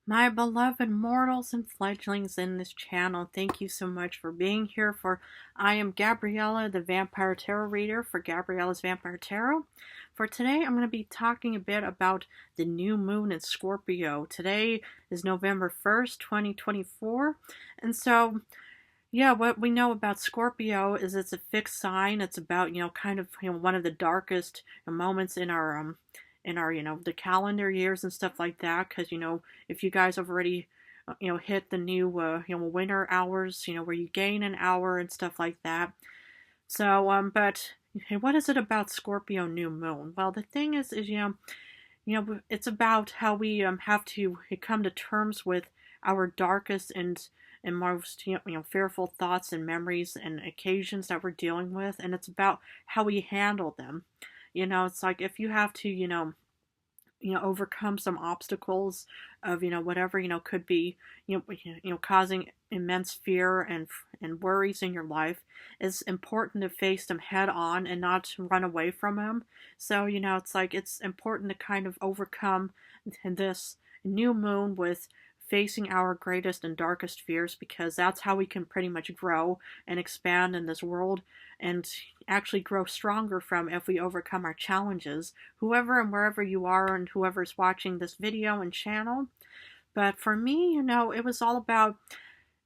My beloved mortals and fledglings in this channel, thank you so much for being here. I am Gabriella, the Vampire Tarot Reader for Gabriella's Vampire Tarot. For today, I'm going to be talking a bit about the new moon in Scorpio. Today is November 1st, 2024. And so, yeah, what we know about Scorpio is it's a fixed sign. It's about, one of the darkest moments in our the calendar years and stuff like that, because if you guys have already hit the new winter hours, where you gain an hour and stuff like that. So but what is it about Scorpio new moon? Well, the thing is it's about how we have to come to terms with our darkest and most fearful thoughts and memories and occasions that we're dealing with, and it's about how we handle them. It's like if you have to overcome some obstacles of whatever could be causing immense fear and worries in your life, it's important to face them head on and not run away from them. So it's like it's important to kind of overcome this new moon with facing our greatest and darkest fears, because that's how we can pretty much grow and expand in this world and actually grow stronger from if we overcome our challenges, whoever and wherever you are and whoever's watching this video and channel. But for me, it was all about,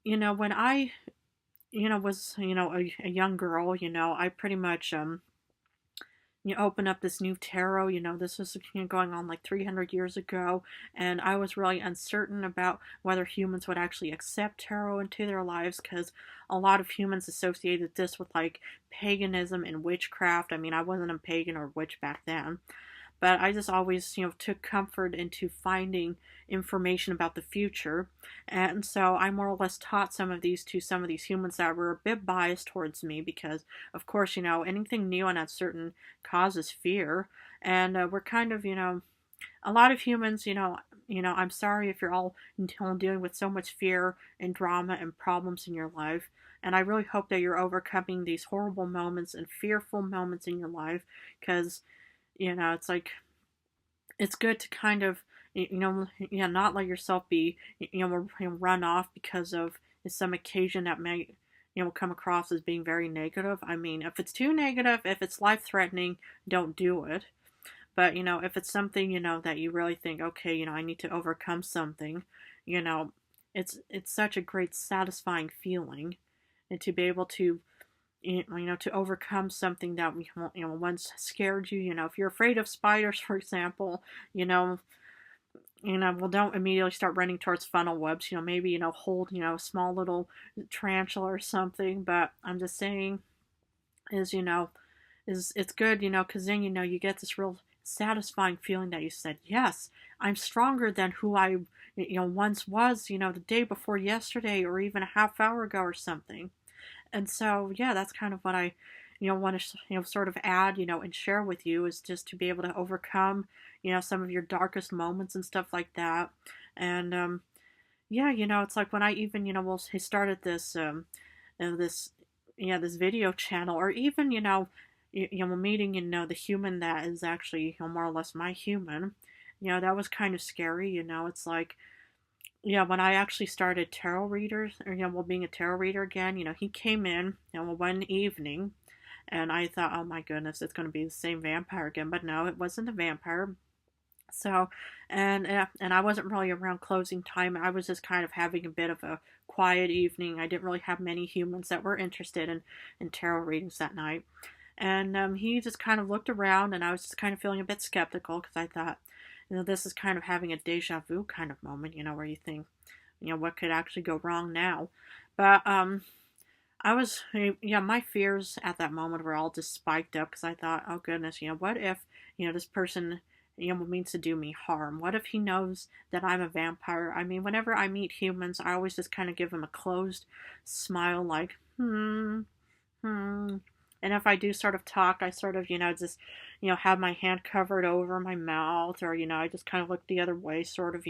when I, was, a young girl, I pretty much, open up this new tarot. This was going on like 300 years ago, and I was really uncertain about whether humans would actually accept tarot into their lives, because a lot of humans associated this with like paganism and witchcraft. I mean, I wasn't a pagan or witch back then, but I just always, took comfort into finding information about the future. And so I more or less taught some of these to some of these humans that were a bit biased towards me because, of course, anything new and uncertain causes fear. And we're kind of, a lot of humans, I'm sorry if you're all dealing with so much fear and drama and problems in your life. And I really hope that you're overcoming these horrible moments and fearful moments in your life, because it's like, it's good to kind of, not let yourself be, run off because of some occasion that may, come across as being very negative. I mean, if it's too negative, if it's life-threatening, don't do it. But, if it's something, that you really think, okay, I need to overcome something, it's such a great satisfying feeling, and to be able to to overcome something that once scared you. If you're afraid of spiders, for example, well, don't immediately start running towards funnel webs. Maybe hold a small little tarantula or something. But I'm just saying, is it's good, because then you get this real satisfying feeling that you said, yes, I'm stronger than who I once was, the day before yesterday, or even a half hour ago or something. And so, yeah, that's kind of what I, want to, sort of add, and share with you, is just to be able to overcome, some of your darkest moments and stuff like that. And, yeah, it's like when I even, started this, this, this video channel, or even, meeting, the human that is actually, more or less my human, that was kind of scary. It's like, yeah, when I actually started tarot readers, or being a tarot reader again, he came in, one evening, and I thought, oh my goodness, it's going to be the same vampire again. But no, it wasn't a vampire. So, and I wasn't really around closing time. I was just kind of having a bit of a quiet evening. I didn't really have many humans that were interested in tarot readings that night. And he just kind of looked around, and I was just kind of feeling a bit skeptical, because I thought, this is kind of having a deja vu kind of moment, where you think, what could actually go wrong now? But I was, my fears at that moment were all just spiked up, because I thought, oh goodness, what if, this person, means to do me harm? What if he knows that I'm a vampire? I mean, whenever I meet humans, I always just kind of give them a closed smile, like, And if I do sort of talk, I sort of, just, have my hand covered over my mouth, or, I just kind of look the other way, sort of,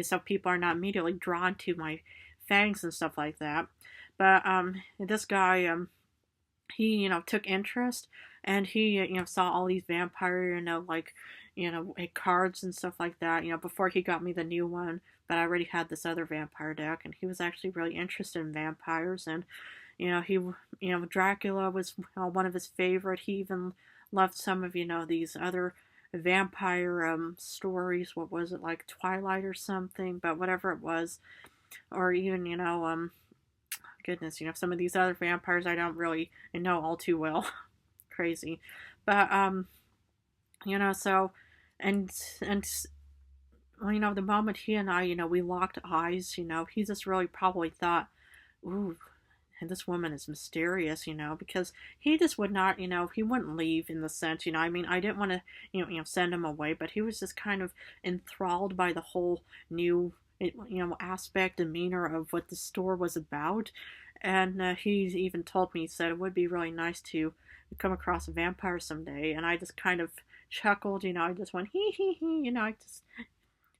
so people are not immediately drawn to my fangs and stuff like that. But this guy, he, took interest, and he, saw all these vampire, like, cards and stuff like that, before he got me the new one. But I already had this other vampire deck, and he was actually really interested in vampires. And, Dracula was one of his favorite. He even loved some of, these other vampire stories. What was it, like Twilight or something? But whatever it was, or even, goodness, some of these other vampires I don't really know all too well. Crazy. But, so, and well, the moment he and I, we locked eyes, he just really probably thought, ooh, and this woman is mysterious, because he just would not, he wouldn't leave in the sense, I mean, I didn't want to, send him away, but he was just kind of enthralled by the whole new, aspect, demeanor of what the store was about. And he even told me, he said it would be really nice to come across a vampire someday. And I just kind of chuckled, I just went, hee hee hee, I just,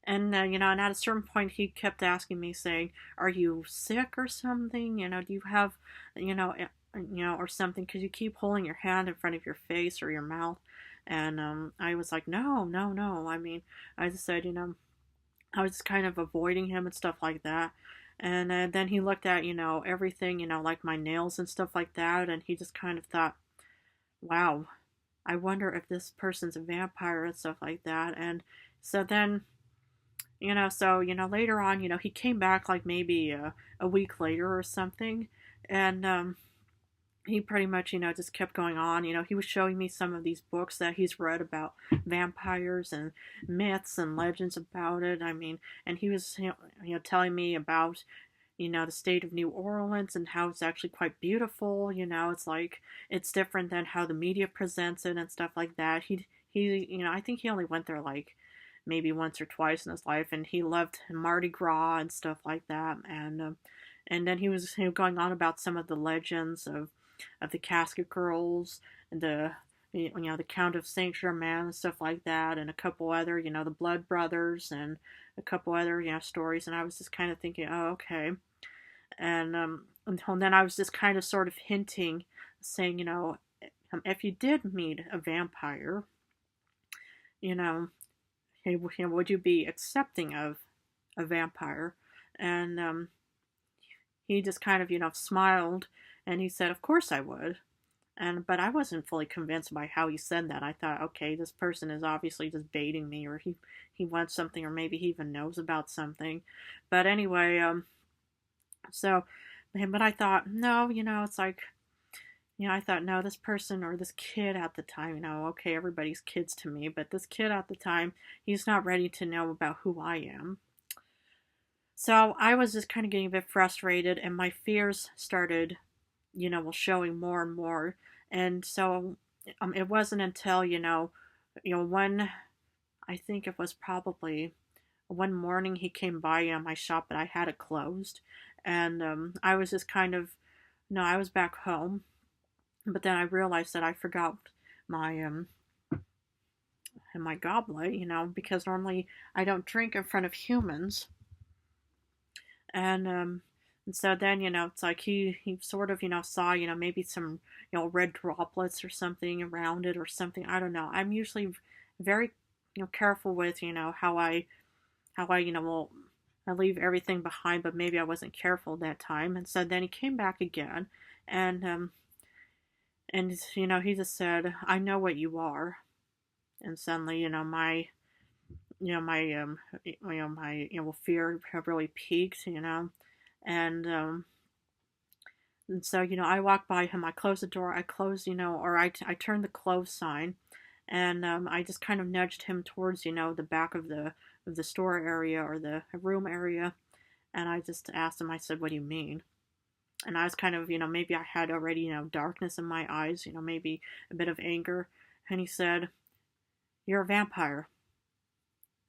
and, and at a certain point he kept asking me, saying, are you sick or something? Do you have, or something? Because you keep holding your hand in front of your face or your mouth. And I was like, no, no, no. I mean, I just said, I was kind of avoiding him and stuff like that. And then he looked at, everything, like my nails and stuff like that. And he just kind of thought, wow, I wonder if this person's a vampire and stuff like that. And so then, later on, he came back like maybe a week later or something. And he pretty much, just kept going on. He was showing me some of these books that he's read about vampires and myths and legends about it. I mean, and he was, telling me about, the state of New Orleans and how it's actually quite beautiful. It's like, it's different than how the media presents it and stuff like that. I think he only went there like maybe once or twice in his life, and he loved Mardi Gras and stuff like that. And then he was going on about some of the legends of the Casket Girls and the Count of Saint Germain and stuff like that, and a couple other the Blood Brothers and a couple other stories. And I was just kind of thinking, oh, okay. And then I was just kind of sort of hinting, saying, if you did meet a vampire, would you be accepting of a vampire? And he just kind of smiled, and he said, of course I would. But I wasn't fully convinced by how he said that. I thought, okay, this person is obviously just baiting me, or he wants something, or maybe he even knows about something. But anyway, but I thought, no, it's like, I thought, no, this person or this kid at the time, okay, everybody's kids to me, but this kid at the time, he's not ready to know about who I am. So I was just kind of getting a bit frustrated, and my fears started, showing more and more. And so it wasn't until, when I think it was probably one morning he came by my shop, but I had it closed. And I was just kind of, no, I was back home. But then I realized that I forgot my my goblet, because normally I don't drink in front of humans. And so then, it's like he sort of, saw, maybe some, red droplets or something around it or something. I don't know. I'm usually very, careful with, how I, will I leave everything behind, but maybe I wasn't careful that time. And so then he came back again, and he just said, I know what you are. And suddenly, my fear really peaked, and so, I walked by him, I closed the door, I closed, or I turned the close sign, and I just kind of nudged him towards, the back of the store area or the room area, and I just asked him, I said, what do you mean? And I was kind of, maybe I had already, darkness in my eyes, maybe a bit of anger. And he said, you're a vampire.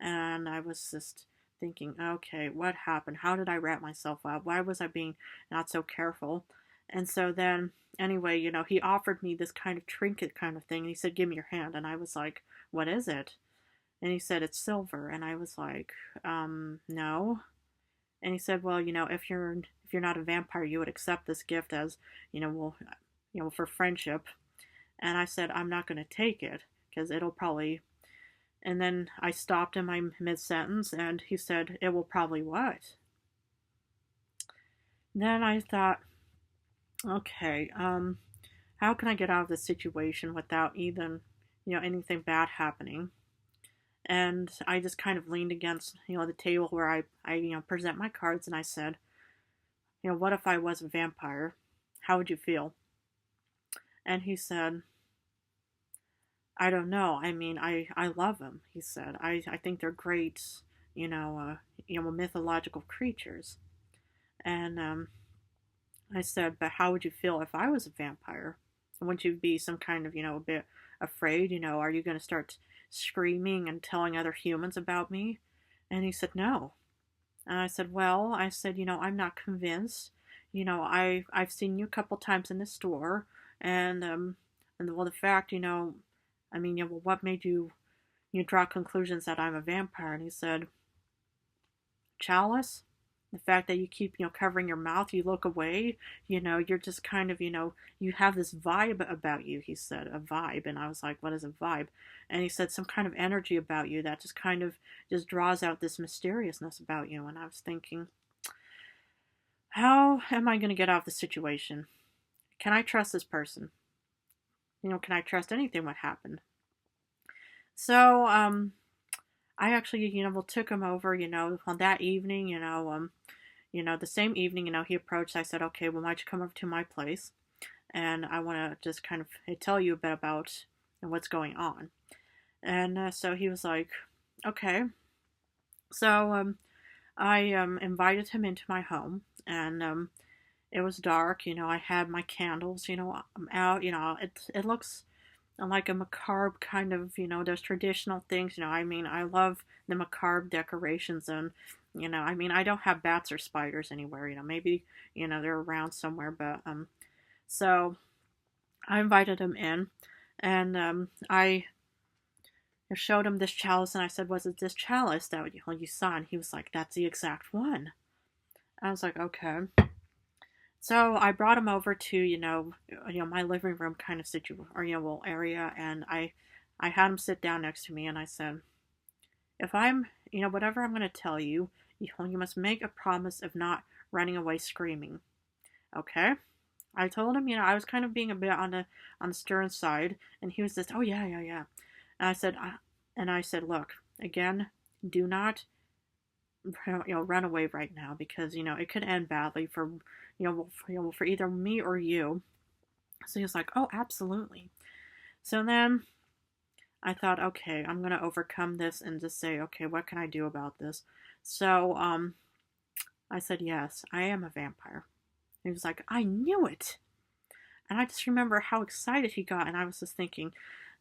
And I was just thinking, okay, what happened? How did I wrap myself up? Why was I being not so careful? And so then, anyway, he offered me this kind of trinket kind of thing. And he said, give me your hand. And I was like, what is it? And he said, it's silver. And I was like, no. And he said, well, if you're not a vampire, you would accept this gift as, for friendship. And I said, I'm not going to take it because it'll probably, And then I stopped in my mid-sentence, and he said, "It will probably what?" Then I thought, okay, how can I get out of this situation without even, anything bad happening? And I just kind of leaned against, the table where I present my cards, and I said, what if I was a vampire? How would you feel? And he said, I don't know. I mean, I love them, he said. I think they're great, mythological creatures. And I said, but how would you feel if I was a vampire? Wouldn't you be some kind of, a bit afraid? Are you going to start screaming and telling other humans about me? And he said, no. And I said, well, I'm not convinced. I've seen you a couple times in the store, and well, the fact, well, what made you draw conclusions that I'm a vampire? And he said, Chalice, the fact that you keep, covering your mouth, you look away, you're just kind of, you have this vibe about you, he said, a vibe. And I was like, what is a vibe? And he said, some kind of energy about you that just kind of just draws out this mysteriousness about you. And I was thinking, how am I going to get out of the situation? Can I trust this person? Can I trust anything what happened? So, I actually, took him over, on that evening, the same evening, he approached. I said, okay, well, why don't you come over to my place? And I want to just kind of tell you a bit about what's going on. And so he was like, okay. So I invited him into my home, and it was dark. I had my candles, out. It looks like a macabre kind of, those traditional things. I love the macabre decorations, and I don't have bats or spiders anywhere. Maybe they're around somewhere, but so I invited him in, and I showed him this chalice, and I said, "Was it this chalice that you saw?" And he was like, "That's the exact one." I was like, "Okay." So I brought him over to my living room kind of area, and I had him sit down next to me, and I said, if I'm whatever I'm going to tell you, you must make a promise of not running away screaming. Okay? I told him, I was kind of being a bit on the stern side, and he was just, oh yeah, yeah, yeah. And I said, look, again, do not run away right now, because it could end badly for for either me or you. So he was like, oh, absolutely. So then I thought, okay, I'm gonna overcome this and just say, okay, what can I do about this? So I said, yes, I am a vampire. He was like, I knew it. And I just remember how excited he got, and I was just thinking,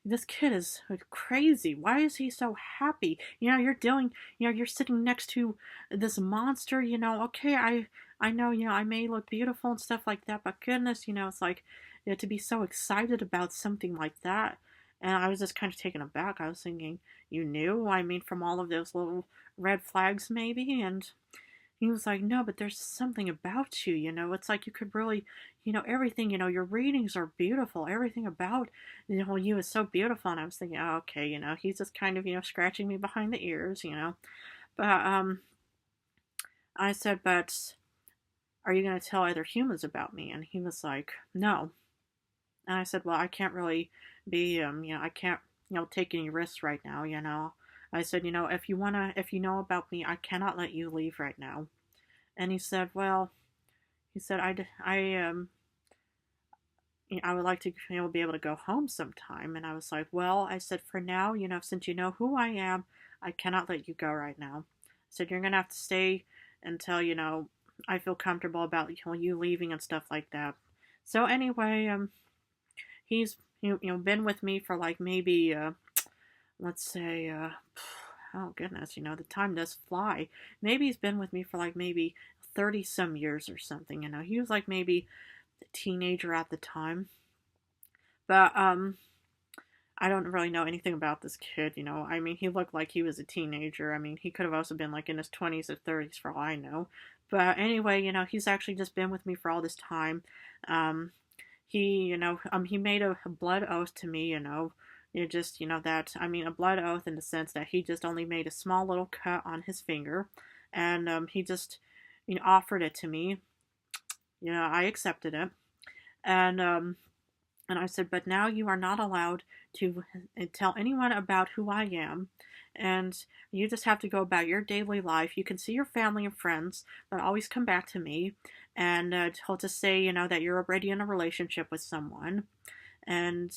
this kid is crazy. Why is he so happy? You're sitting next to this monster, okay, I know, I may look beautiful and stuff like that, but goodness, it's like, to be so excited about something like that. And I was just kind of taken aback. I was thinking, you knew? From all of those little red flags, maybe? And he was like, no, but there's something about you, it's like you could really, everything, your readings are beautiful. Everything about, you is so beautiful. And I was thinking, oh, okay, he's just kind of, scratching me behind the ears, But, I said, but are you going to tell other humans about me? And he was like, no. And I said, well, I can't really be, I can't, take any risks right now, I said, if you know about me, I cannot let you leave right now. And he said, well, I would like to, be able to go home sometime. And I was like, well, I said, for now, since you know who I am, I cannot let you go right now. I said, you're going to have to stay until, I feel comfortable about, you leaving and stuff like that. So anyway, he's, been with me for like maybe, let's say, oh goodness, the time does fly. Maybe he's been with me for like maybe 30 some years or something. He was like maybe a teenager at the time. But I don't really know anything about this kid. He looked like he was a teenager. He could have also been like in his 20s or 30s for all I know. But anyway, he's actually just been with me for all this time. He made a blood oath to me, just, that, I mean, a blood oath in the sense that he just only made a small little cut on his finger, and he just, offered it to me. I accepted it, and I said, but now you are not allowed to tell anyone about who I am. And you just have to go about your daily life. You can see your family and friends, but always come back to me. And he'll just say, that you're already in a relationship with someone. And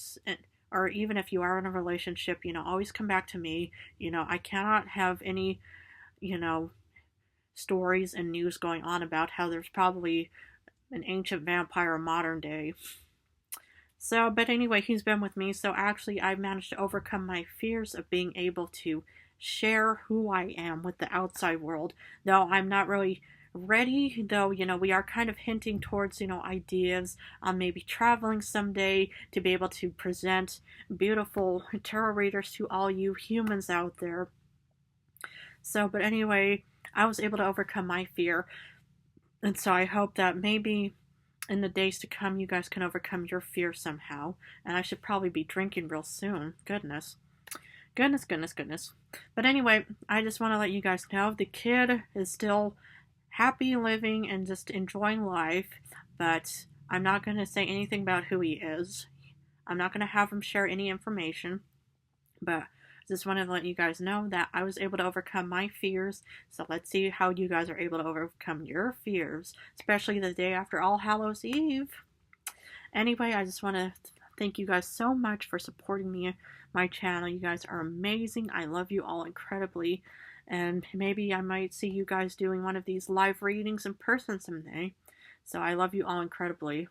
or even if you are in a relationship, always come back to me. I cannot have any, you know, stories and news going on about how there's probably an ancient vampire in modern day. So, but anyway, he's been with me. So actually, I've managed to overcome my fears of being able to share who I am with the outside world. Though I'm not really ready, though, we are kind of hinting towards, ideas on maybe traveling someday to be able to present beautiful tarot readers to all you humans out there. So, but anyway, I was able to overcome my fear. And so I hope that maybe in the days to come, you guys can overcome your fear somehow. And I should probably be drinking real soon. Goodness. Goodness, goodness, goodness. But anyway, I just want to let you guys know the kid is still happy living and just enjoying life. But I'm not going to say anything about who he is. I'm not going to have him share any information. But I just wanted to let you guys know that I was able to overcome my fears. So let's see how you guys are able to overcome your fears, especially the day after All Hallows Eve. Anyway, I just want to thank you guys so much for supporting me, my channel. You guys are amazing. I love you all incredibly. And maybe I might see you guys doing one of these live readings in person someday. So I love you all incredibly.